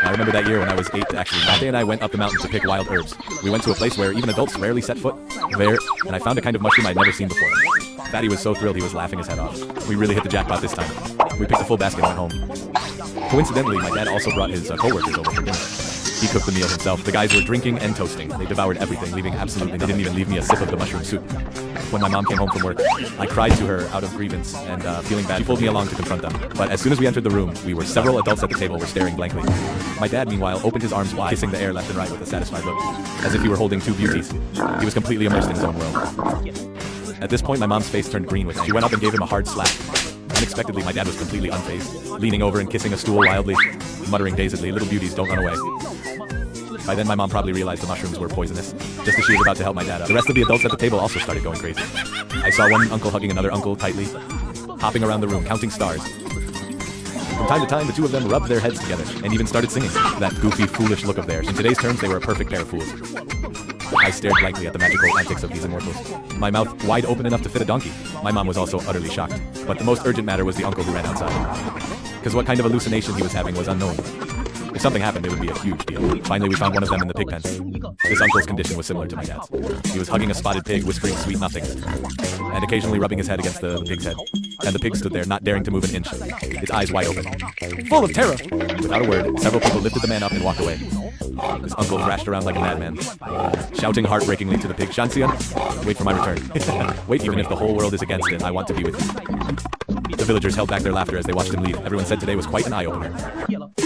I remember that year when I was 8 actually. Matthew and I went up the mountain to pick wild herbs. We went to a place where even adults rarely set foot there, and I found a kind of mushroom I'd never seen before. Fatty was so thrilled he was laughing his head off. We really hit the jackpot this time. We picked a full basket and went home. Coincidentally, my dad also brought his coworkers over for dinner. He cooked the meal himself. The guys were drinking and toasting. They devoured everything, leaving absolutely, they didn't even leave me a sip of the mushroom soup. When my mom came home from work, I cried to her out of grievance and feeling bad. She pulled me along to confront them. But as soon as we entered the room, several adults at the table were staring blankly. My dad, meanwhile, opened his arms wide, kissing the air left and right with a satisfied look, as if he were holding two beauties. He was completely immersed in his own world. At this point, my mom's face turned green with anger. She went up and gave him a hard slap. Unexpectedly, my dad was completely unfazed, leaning over and kissing a stool wildly, muttering dazedly, "Little beauties, don't run away." By then, my mom probably realized the mushrooms were poisonous, just as she was about to help my dad up. The rest of the adults at the table also started going crazy. I saw one uncle hugging another uncle tightly, hopping around the room, counting stars. From time to time, the two of them rubbed their heads together, and even started singing. That goofy, foolish look of theirs. In today's terms, they were a perfect pair of fools. I stared blankly at the magical antics of these immortals, my mouth wide open enough to fit a donkey. My mom was also utterly shocked. But the most urgent matter was the uncle who ran outside. Because what kind of hallucination he was having was unknown. If something happened, it would be a huge deal. Finally, we found one of them in the pigpen. This uncle's condition was similar to my dad's. He was hugging a spotted pig, whispering sweet nothings, and occasionally rubbing his head against the pig's head. And the pig stood there, not daring to move an inch, its eyes wide open, full of terror. Without a word, several people lifted the man up and walked away. This uncle thrashed around like a madman, shouting heartbreakingly to the pig, "Shanxian, wait for my return. Wait, even if the whole world is against it, I want to be with you." The villagers held back their laughter as they watched him leave. Everyone said today was quite an eye-opener.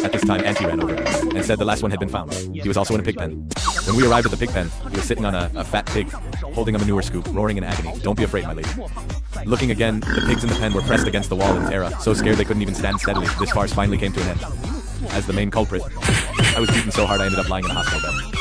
At this time, Auntie ran over and said the last one had been found. He was also in a pigpen. When we arrived at the pigpen, he was sitting on a fat pig, holding a manure scoop, roaring in agony. "Don't be afraid, my lady." Looking again, the pigs in the pen were pressed against the wall in terror, so scared they couldn't even stand steadily. This farce finally came to an end. As the main culprit, I was beaten so hard I ended up lying in a hospital bed.